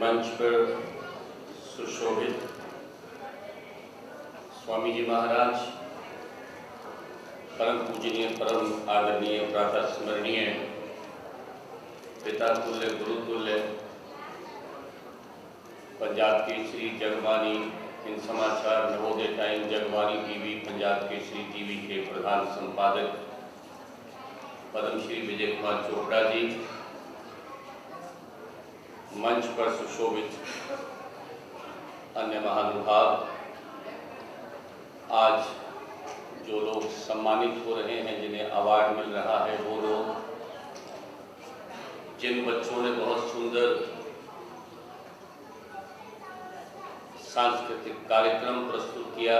मंच पर सुशोभित स्वामी जी महाराज, परम पूजनीय, परम आदरणीय, प्रातः स्मरणीय, पिता तुल्य, गुरु तुल्य, पंजाब केसरी, जगबानी, हिंद समाचार, Navodaya time, Jagbani TV, Punjab Kesari TV के प्रधान संपादक पद्मश्री विजय कुमार चोपड़ा जी, मंच पर सुशोभित अन्य महानुभाव, आज जो लोग सम्मानित हो रहे हैं, जिन्हें अवार्ड मिल रहा है, वो लोग, जिन बच्चों ने बहुत सुंदर सांस्कृतिक कार्यक्रम प्रस्तुत किया,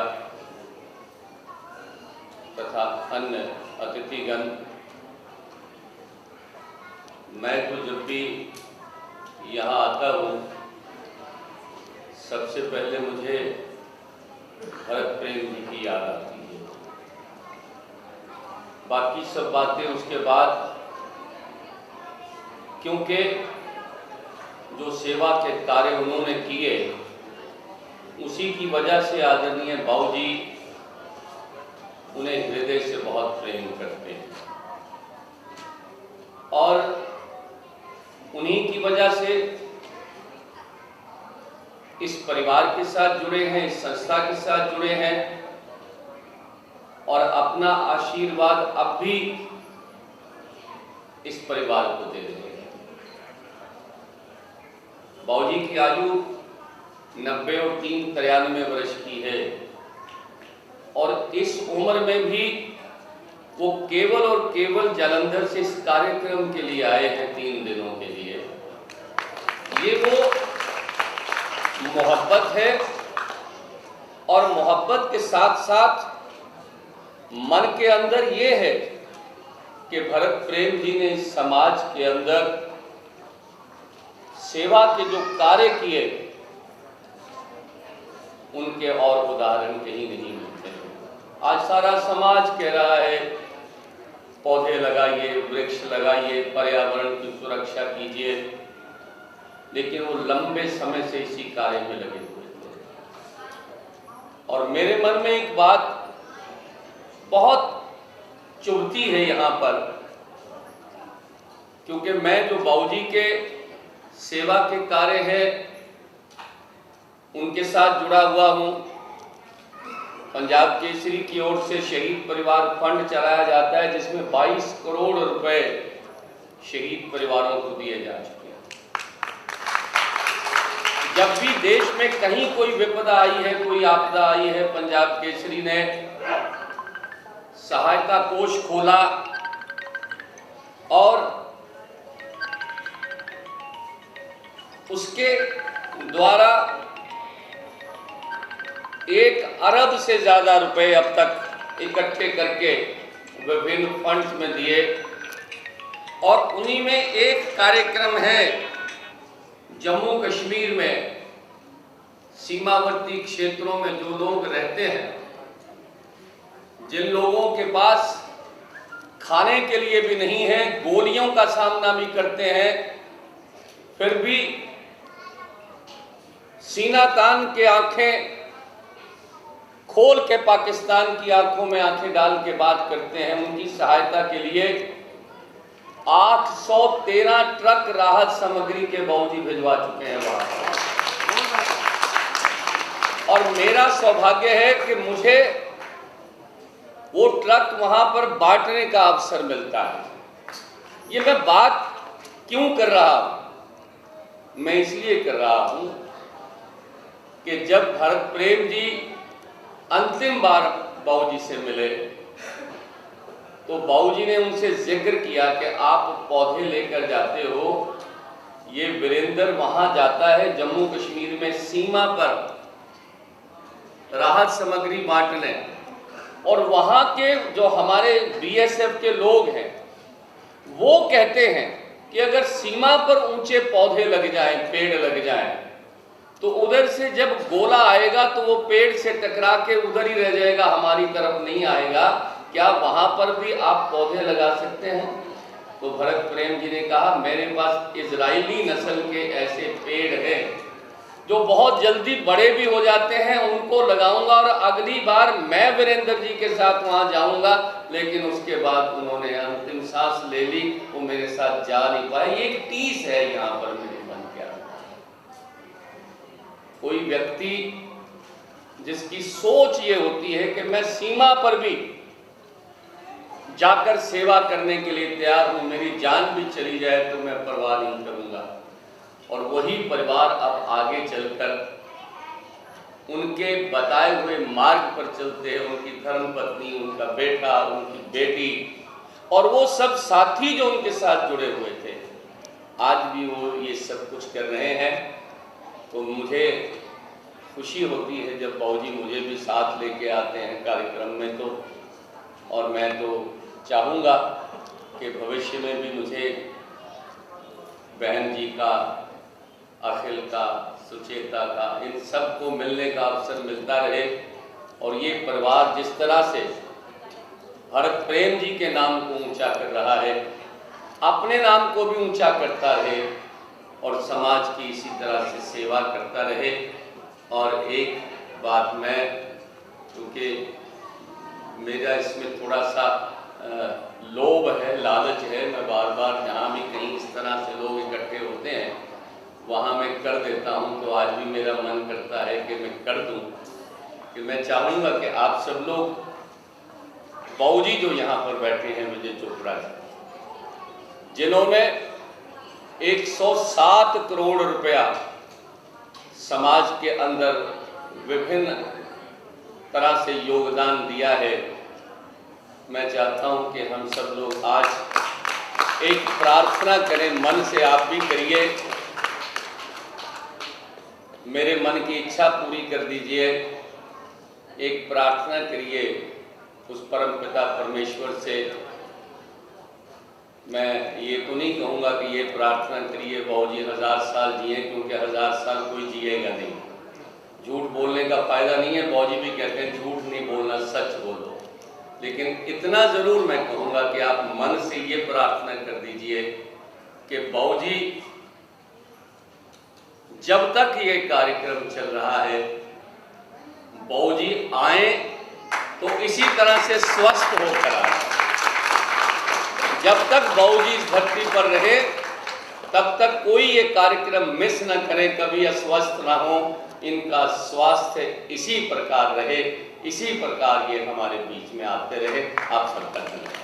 तथा अन्य अतिथिगण। मैं तो जब भी यहाँ आता हूँ, सबसे पहले मुझे भरत प्रेम जी की याद आती है। बाकी सब बातें उसके बाद, क्योंकि जो सेवा के कार्य उन्होंने किए, उसी की वजह से आदरणीय बाबूजी उन्हें हृदय से बहुत प्रेम करते हैं और उन्हीं की वजह से इस परिवार के साथ जुड़े हैं, इस संस्था के साथ जुड़े हैं और अपना आशीर्वाद अब भी इस परिवार को दे रहे हैं। बाबूजी की आयु 90 और 3 93 वर्ष की है और इस उम्र में भी वो केवल और केवल जालंधर से इस कार्यक्रम के लिए आए हैं 3 दिनों के लिए। ये वो मोहब्बत है और मोहब्बत के साथ साथ मन के अंदर ये है कि भरत प्रेम जी ने इस समाज के अंदर सेवा के जो कार्य किए, उनके और उदाहरण कहीं नहीं मिलते हैं। आज सारा समाज कह रहा है पौधे लगाइए, वृक्ष लगाइए, पर्यावरण की सुरक्षा कीजिए, लेकिन वो लंबे समय से इसी कार्य में लगे हुए थे। और मेरे मन में एक बात बहुत चुभती है यहाँ पर, क्योंकि मैं जो बाबूजी के सेवा के कार्य है उनके साथ जुड़ा हुआ हूँ। पंजाब केसरी की ओर से शहीद परिवार फंड चलाया जाता है, जिसमें 22 करोड़ रुपए शहीद परिवारों को दिए जा चुके हैं। जब भी देश में कहीं कोई विपदा आई है, कोई आपदा आई है, पंजाब केसरी ने सहायता कोष खोला और उसके द्वारा 1 अरब से ज्यादा रुपए अब तक इकट्ठे करके विभिन्न फंड्स में दिए। और उन्हीं में एक कार्यक्रम है जम्मू कश्मीर में, सीमावर्ती क्षेत्रों में जो लोग रहते हैं, जिन लोगों के पास खाने के लिए भी नहीं है, गोलियों का सामना भी करते हैं, फिर भी सीना तान के आंखें खोल के पाकिस्तान की आंखों में आंखें डाल के बात करते हैं, उनकी सहायता के लिए 813 ट्रक राहत सामग्री के बाबूजी भिजवा चुके हैं वहां। और मेरा सौभाग्य है कि मुझे वो ट्रक वहां पर बांटने का अवसर मिलता है। ये मैं बात क्यों कर रहा हूं? मैं इसलिए कर रहा हूं कि जब भरत प्रेम जी अंतिम बार बाबूजी से मिले तो बाबूजी ने उनसे जिक्र किया कि आप पौधे लेकर जाते हो, ये वीरेंद्र वहां जाता है जम्मू कश्मीर में सीमा पर राहत सामग्री बांटने, और वहां के जो हमारे बीएसएफ के लोग हैं वो कहते हैं कि अगर सीमा पर ऊंचे पौधे लग जाएं, पेड़ लग जाएं, तो उधर से जब गोला आएगा तो वो पेड़ से टकरा के उधर ही रह जाएगा, हमारी तरफ नहीं आएगा। क्या वहां पर भी आप पौधे लगा सकते हैं? तो भरत प्रेम जी ने कहा मेरे पास इजरायली नस्ल के ऐसे पेड़ हैं जो बहुत जल्दी बड़े भी हो जाते हैं, उनको लगाऊंगा और अगली बार मैं वीरेंद्र जी के साथ वहां जाऊंगा। लेकिन उसके बाद उन्होंने अंतिम सांस ले ली, वो मेरे साथ जा नहीं पाए। ये एक टीस है यहाँ पर मेरे मन के अंदर। कोई व्यक्ति जिसकी सोच ये होती है कि मैं सीमा पर भी जाकर सेवा करने के लिए तैयार हूं, मेरी जान भी चली जाए तो मैं परवाह नहीं करूंगा। और वही परिवार अब आगे चलकर उनके बताए हुए मार्ग पर चलते हैं। उनकी धर्मपत्नी, उनका बेटा, उनकी बेटी और वो सब साथी जो उनके साथ जुड़े हुए थे, आज भी वो ये सब कुछ कर रहे हैं। तो मुझे खुशी होती है जब बाबूजी मुझे भी साथ लेके आते हैं कार्यक्रम में। तो और मैं तो चाहूँगा कि भविष्य में भी मुझे बहन जी का, अखिल का, सुचेता का, इन सब को मिलने का अवसर मिलता रहे। और ये परिवार जिस तरह से भरत प्रेम जी के नाम को ऊंचा कर रहा है, अपने नाम को भी ऊंचा करता रहे और समाज की इसी तरह से सेवा करता रहे। और एक बात मैं, क्योंकि मेरा इसमें थोड़ा सा लोभ है, लालच है, मैं बार बार जहाँ भी कहीं इस तरह से लोग इकट्ठे होते हैं वहाँ मैं कर देता हूँ। तो आज भी मेरा मन करता है कि मैं कर दूँ, कि मैं चाहूँगा कि आप सब लोग, बाबूजी जो यहाँ पर बैठे हैं विजय चोपड़ा जी, जिन्होंने 107 करोड़ रुपया समाज के अंदर विभिन्न तरह से योगदान दिया है, मैं चाहता हूं कि हम सब लोग आज एक प्रार्थना करें, मन से आप भी करिए, मेरे मन की इच्छा पूरी कर दीजिए। एक प्रार्थना करिए उस परम पिता परमेश्वर से। मैं ये तो नहीं कहूँगा कि ये प्रार्थना करिए बाबूजी 1000 साल जिए, क्योंकि 1000 साल कोई जिएगा नहीं। झूठ बोलने का फायदा नहीं है, बाबूजी भी कहते हैं झूठ नहीं बोलना, सच बोलो। लेकिन इतना जरूर मैं कहूँगा कि आप मन से ये प्रार्थना कर दीजिए कि बाबूजी जब तक ये कार्यक्रम चल रहा है, बाबूजी आए तो इसी तरह से स्वस्थ होकर आए। जब तक बाबूजी इस धरती पर रहे तब तक कोई ये कार्यक्रम मिस न करे, कभी अस्वस्थ ना हो। इनका स्वास्थ्य इसी प्रकार रहे, इसी प्रकार ये हमारे बीच में आते रहे। आप सबका धन्यवाद।